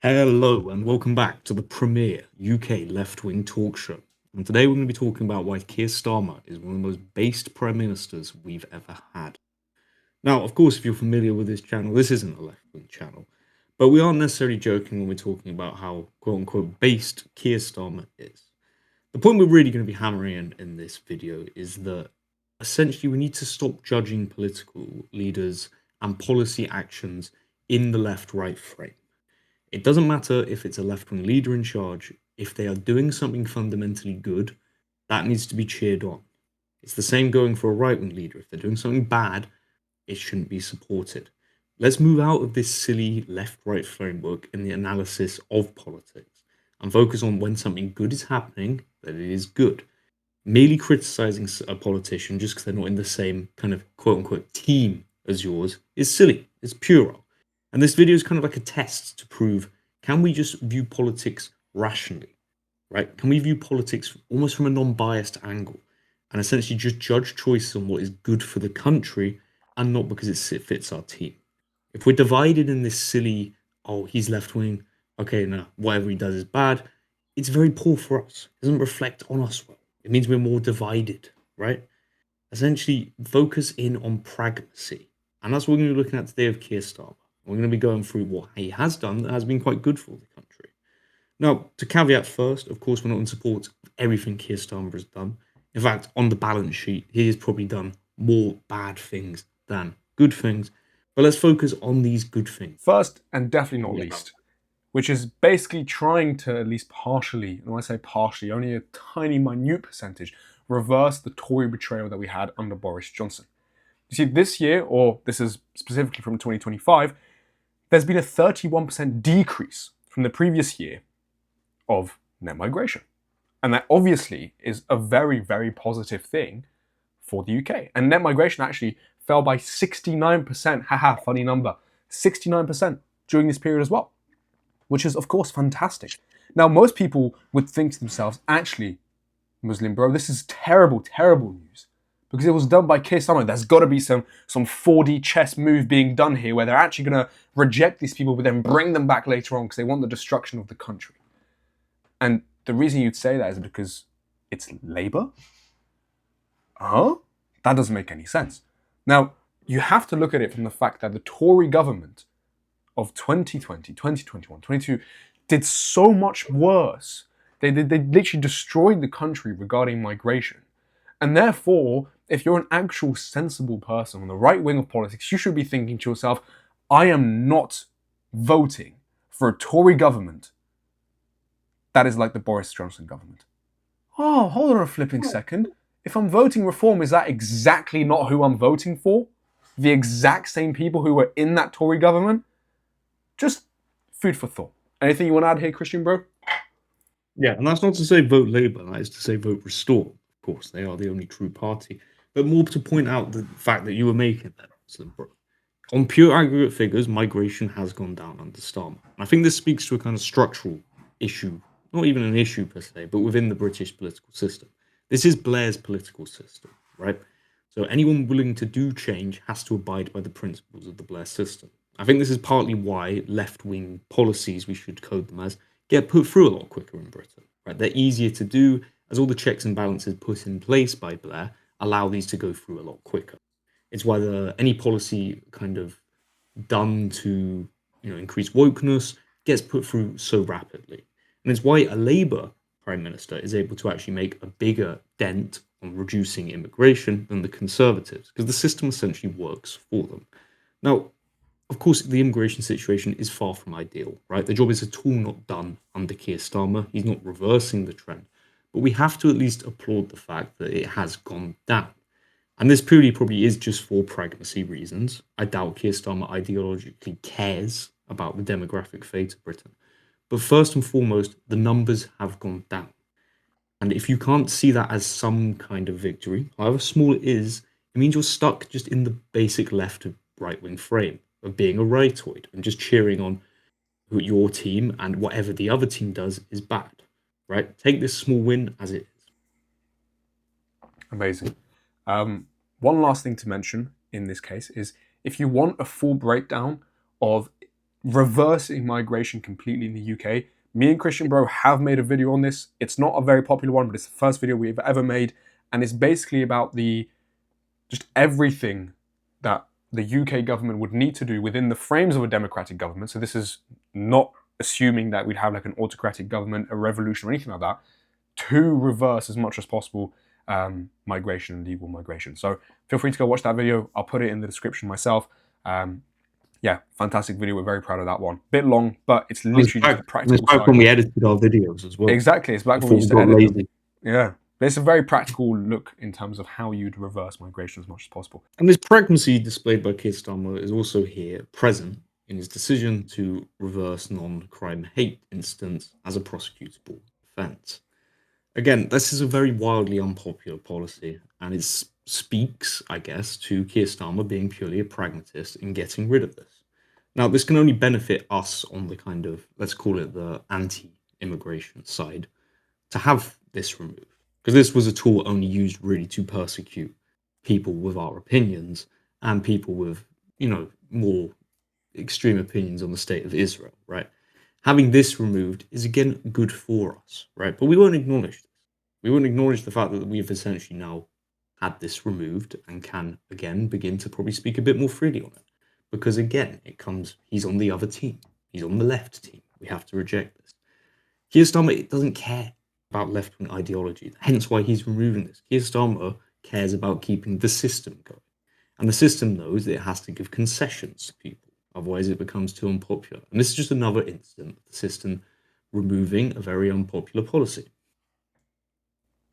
Hello and welcome back to the premier UK left-wing talk show. And today we're going to be talking about why Keir Starmer is one of the most based prime ministers we've ever had. Now, of course, if you're familiar with this channel, this isn't a left-wing channel, but we aren't necessarily joking when we're talking about how quote-unquote based Keir Starmer is. The point we're really going to be hammering in this video is that essentially we need to stop judging political leaders and policy actions in the left-right frame. It doesn't matter if it's a left wing leader in charge, if they are doing something fundamentally good, that needs to be cheered on. It's the same going for a right wing leader. If they're doing something bad, it shouldn't be supported. Let's move out of this silly left right framework in the analysis of politics and focus on when something good is happening, that it is good. Merely criticizing a politician just because they're not in the same kind of quote unquote team as yours is silly. It's puerile. And this video is kind of like a test to prove, can we just view politics rationally, right? Can we view politics almost from a non-biased angle and essentially just judge choices on what is good for the country and not because it fits our team? If we're divided in this silly, oh, he's left wing, okay, no, whatever he does is bad, it's very poor for us. It doesn't reflect on us well. It means we're more divided, right? Essentially, focus in on pragmacy. And that's what we're going to be looking at today with Keir Starmer. We're going to be going through what he has done that has been quite good for the country. Now, to caveat first, of course, we're not in support of everything Keir Starmer has done. In fact, on the balance sheet, he has probably done more bad things than good things. But let's focus on these good things. First, and definitely not least, which is basically trying to at least partially, and when I say partially, only a tiny minute percentage, reverse the Tory betrayal that we had under Boris Johnson. You see, this year, or this is specifically from 2025, there's been a 31% decrease from the previous year of net migration. And that obviously is a very, very positive thing for the UK. And net migration actually fell by 69%, haha, funny number, 69% during this period as well, which is, of course, fantastic. Now, most people would think to themselves, actually, Muslim bro, this is terrible, terrible news. Because it was done by Keir Starmer. There's got to be some 4D chess move being done here where they're actually going to reject these people but then bring them back later on because they want the destruction of the country. And the reason you'd say that is because it's Labour? Huh? That doesn't make any sense. Now, you have to look at it from the fact that the Tory government of 2020, 2021, 22 did so much worse. They literally destroyed the country regarding migration. And therefore, if you're an actual sensible person on the right wing of politics, you should be thinking to yourself, I am not voting for a Tory government that is like the Boris Johnson government. Oh, hold on a flipping second. If I'm voting reform, is that exactly not who I'm voting for? The exact same people who were in that Tory government? Just food for thought. Anything you want to add here, Christian, bro? Yeah, and that's not to say vote Labour, that is to say vote Restore. Of course, they are the only true party. But more to point out the fact that you were making there. So, on pure aggregate figures, migration has gone down under Starmer. And I think this speaks to a kind of structural issue, not even an issue per se, but within the British political system. This is Blair's political system, right? So anyone willing to do change has to abide by the principles of the Blair system. I think this is partly why left-wing policies, we should code them as, get put through a lot quicker in Britain. Right? They're easier to do as all the checks and balances put in place by Blair allow these to go through a lot quicker. It's why any policy kind of done to increase wokeness gets put through so rapidly. And it's why a Labour Prime Minister is able to actually make a bigger dent on reducing immigration than the Conservatives, because the system essentially works for them. Now, of course, the immigration situation is far from ideal, right? The job is at all not done under Keir Starmer. He's not reversing the trend. But we have to at least applaud the fact that it has gone down. And this purely probably is just for pragmacy reasons. I doubt Keir Starmer ideologically cares about the demographic fate of Britain. But first and foremost, the numbers have gone down. And if you can't see that as some kind of victory, however small it is, it means you're stuck just in the basic left of right wing frame of being a rightoid and just cheering on your team, and whatever the other team does is bad. Right? Take this small win as it is. Amazing. One last thing to mention in this case is if you want a full breakdown of reversing migration completely in the UK. Me and Christian Bro have made a video on this. It's not a very popular one, but it's the first video we've ever made, and it's basically about the just everything that the UK government would need to do within the frames of a democratic government. So this is not assuming that we'd have like an autocratic government, a revolution, or anything like that, to reverse as much as possible migration and legal migration. So feel free to go watch that video. I'll put it in the description myself. Yeah, fantastic video. We're very proud of that one. Bit long, but it's literally just the practical it's back side. when we edited our videos as well. Exactly, it's back when we used to edit them. Yeah, but it's a very practical look in terms of how you'd reverse migration as much as possible. And this pragmacy displayed by Keir Starmer is also here present in his decision to reverse non-crime hate incidents as a prosecutable offence. Again, this is a very wildly unpopular policy, and it speaks, I guess, to Keir Starmer being purely a pragmatist in getting rid of this. Now, this can only benefit us on the kind of, let's call it the anti-immigration side, to have this removed. Because this was a tool only used really to persecute people with our opinions and people with, more extreme opinions on the state of Israel, right? Having this removed is again good for us, right? But we won't acknowledge this. We won't acknowledge the fact that we've essentially now had this removed and can again begin to probably speak a bit more freely on it. Because again, he's on the other team. He's on the left team. We have to reject this. Keir Starmer doesn't care about left-wing ideology, hence why he's removing this. Keir Starmer cares about keeping the system going. And the system knows that it has to give concessions to people, otherwise it becomes too unpopular. And this is just another incident of the system removing a very unpopular policy.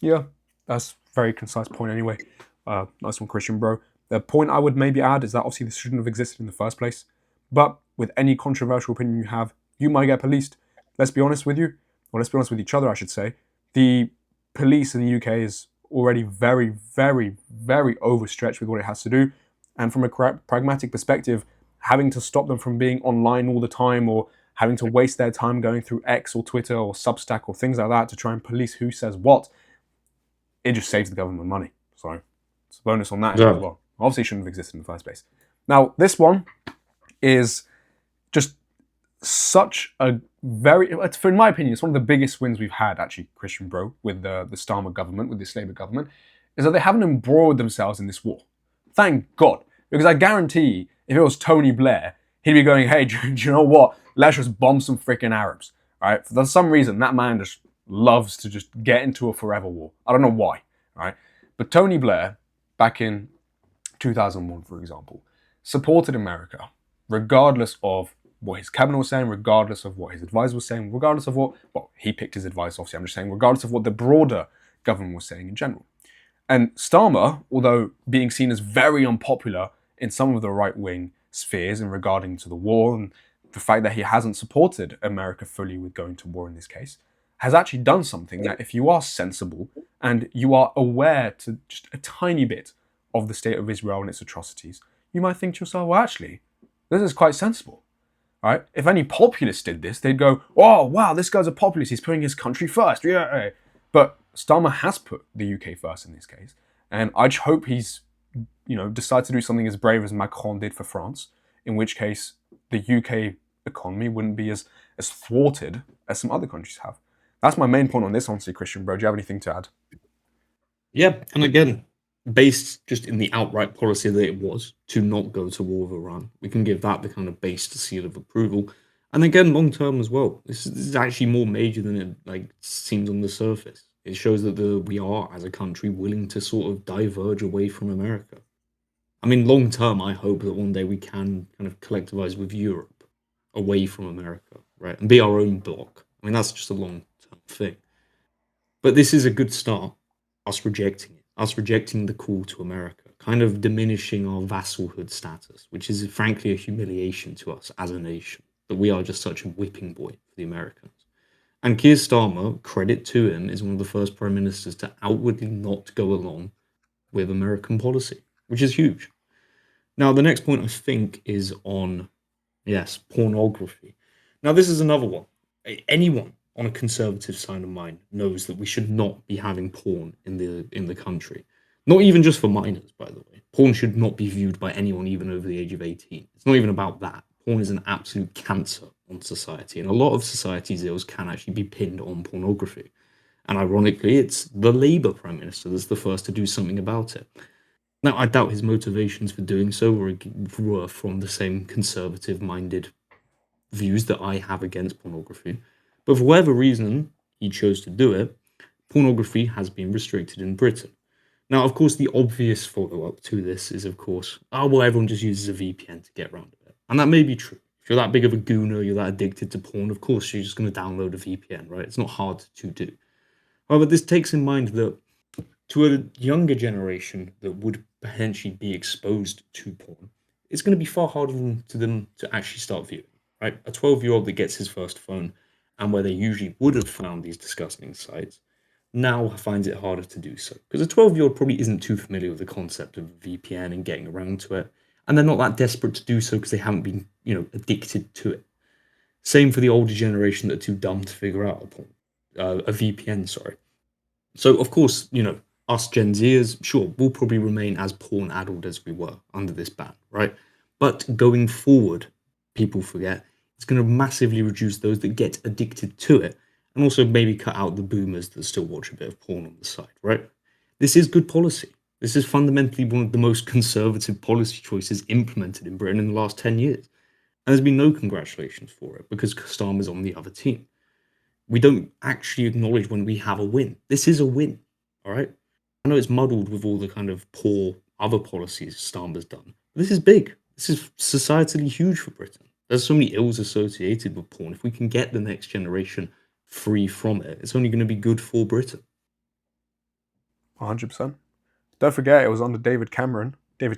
Yeah, that's a very concise point anyway. Nice one, Christian Bro. The point I would maybe add is that obviously this shouldn't have existed in the first place. But with any controversial opinion you have, you might get policed. Let's be honest with you, or let's be honest with each other, I should say. The police in the UK is already very, very, very overstretched with what it has to do. And from a pragmatic perspective, having to stop them from being online all the time or having to waste their time going through X or Twitter or Substack or things like that to try and police who says what, it just saves the government money. So it's a bonus on that as well. Obviously, it shouldn't have existed in the first place. Now, this one is just such a in my opinion, it's one of the biggest wins we've had, actually, Christian Bro, with the Starmer government, with this Labour government, is that they haven't embroiled themselves in this war. Thank God. Because I guarantee, if it was Tony Blair, he'd be going, hey, do you know what? Let's just bomb some freaking Arabs. Right? For some reason, that man just loves to just get into a forever war. I don't know why. Right? But Tony Blair, back in 2001, for example, supported America, regardless of what his cabinet was saying, regardless of what his advisor was saying, regardless of he picked his advice, obviously, I'm just saying, regardless of what the broader government was saying in general. And Starmer, although being seen as very unpopular in some of the right-wing spheres in regarding to the war and the fact that he hasn't supported America fully with going to war in this case, has actually done something that if you are sensible and you are aware to just a tiny bit of the state of Israel and its atrocities, you might think to yourself, well, actually, this is quite sensible. Right? If any populist did this, they'd go, oh, wow, this guy's a populist. He's putting his country first. Yeah. But Starmer has put the UK first in this case. And I just hope he's, decides to do something as brave as Macron did for France, in which case the UK economy wouldn't be as thwarted as some other countries have. That's my main point on this, honestly, Christian Bro. Do you have anything to add? Yeah, and again, based just in the outright policy that it was to not go to war with Iran, we can give that the kind of based seal of approval. And again, long term as well, this is actually more major than it seems on the surface. It shows that we are, as a country, willing to sort of diverge away from America. I mean, long term, I hope that one day we can kind of collectivize with Europe away from America, right, and be our own bloc. I mean, that's just a long term thing. But this is a good start. Us rejecting the call to America, kind of diminishing our vassalhood status, which is frankly a humiliation to us as a nation, that we are just such a whipping boy for the Americans. And Keir Starmer, credit to him, is one of the first prime ministers to outwardly not go along with American policy, which is huge. Now, the next point I think is on, pornography. Now, this is another one. Anyone on a conservative side of mine knows that we should not be having porn in the country. Not even just for minors, by the way. Porn should not be viewed by anyone even over the age of 18. It's not even about that. porn is an absolute cancer on society, and a lot of society's ills can actually be pinned on pornography. And ironically, it's the Labour Prime Minister that's the first to do something about it. Now, I doubt his motivations for doing so were from the same conservative minded views that I have against pornography. But for whatever reason he chose to do it, pornography has been restricted in Britain. Now, of course, the obvious follow up to this is, of course, oh, well, everyone just uses a VPN to get around it. And that may be true. If you're that big of a gooner, you're that addicted to porn, of course, you're just going to download a VPN, right? It's not hard to do. However, this takes in mind that to a younger generation that would potentially be exposed to porn, it's going to be far harder to them to actually start viewing, right? A 12-year-old that gets his first phone and where they usually would have found these disgusting sites now finds it harder to do so. Because a 12-year-old probably isn't too familiar with the concept of VPN and getting around to it. And they're not that desperate to do so because they haven't been, addicted to it. Same for the older generation that are too dumb to figure out a VPN, sorry. So, of course, us Gen Zers, sure, will probably remain as porn addled as we were under this ban, right? But going forward, people forget it's going to massively reduce those that get addicted to it and also maybe cut out the boomers that still watch a bit of porn on the side, right? This is good policy. This is fundamentally one of the most conservative policy choices implemented in Britain in the last 10 years. And there's been no congratulations for it because Starmer's on the other team. We don't actually acknowledge when we have a win. This is a win, all right? I know it's muddled with all the kind of poor other policies Starmer's done. But this is big. This is societally huge for Britain. There's so many ills associated with porn. If we can get the next generation free from it, it's only going to be good for Britain. 100%. Don't forget, it was under David Cameron, that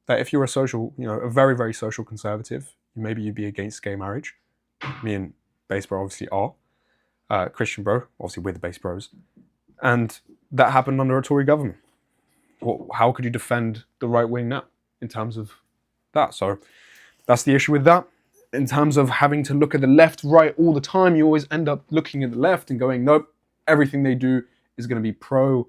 if you're a very, very social conservative, maybe you'd be against gay marriage. Me and Bass Bro obviously are. Christian Bro, obviously we're the Bass Bros. And that happened under a Tory government. How could you defend the right wing now in terms of that? So that's the issue with that. In terms of having to look at the left, right all the time, you always end up looking at the left and going, nope, everything they do is going to be pro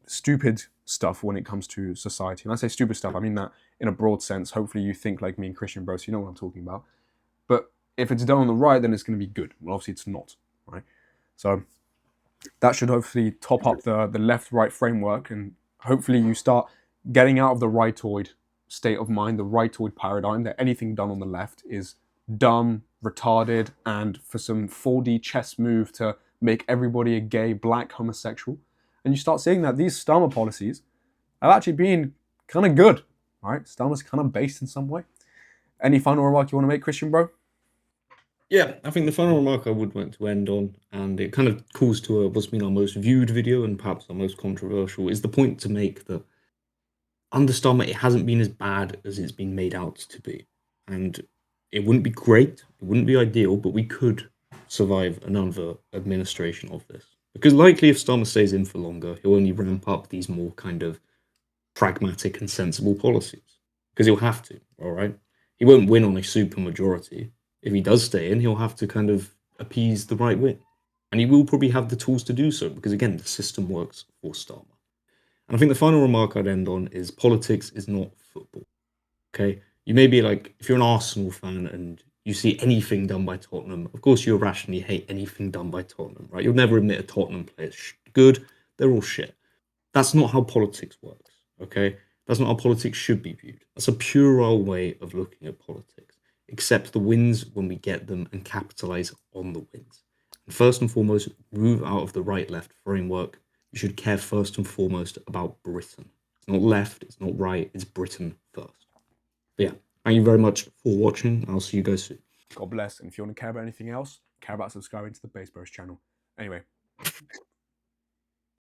stupid stuff when it comes to society. And I say stupid stuff, I mean that in a broad sense. Hopefully you think like me and Christian Bro, so you know what I'm talking about. But if it's done on the right, then it's going to be good. Well, obviously it's not, right? So that should hopefully top up the left-right framework, and hopefully you start getting out of the rightoid state of mind, the rightoid paradigm that anything done on the left is dumb, retarded, and for some 4D chess move to make everybody a gay, black homosexual. And you start seeing that these Starmer policies have actually been kind of good, right? Starmer's kind of based in some way. Any final remark you want to make, Christian, bro? Yeah, I think the final remark I would want to end on, and it kind of calls to what's been our most viewed video and perhaps our most controversial, is the point to make that under Starmer it hasn't been as bad as it's been made out to be. And it wouldn't be great, it wouldn't be ideal, but we could survive another administration of this. Because likely if Starmer stays in for longer, he'll only ramp up these more kind of pragmatic and sensible policies. Because he'll have to, all right? He won't win on a super majority. If he does stay in, he'll have to kind of appease the right wing. And he will probably have the tools to do so, because again, the system works for Starmer. And I think the final remark I'd end on is politics is not football. Okay? You may be like, if you're an Arsenal fan and you see anything done by Tottenham, of course you irrationally hate anything done by Tottenham, right? You'll never admit a Tottenham player is good. They're all shit. That's not how politics works, okay? That's not how politics should be viewed. That's a puerile way of looking at politics. Accept the wins when we get them and capitalize on the wins. And first and foremost, move out of the right-left framework. You should care first and foremost about Britain. It's not left, it's not right, it's Britain first. But yeah, thank you very much for watching. I'll see you guys soon. God bless. And if you want to care about anything else, care about subscribing to the Bass Bros channel. Anyway,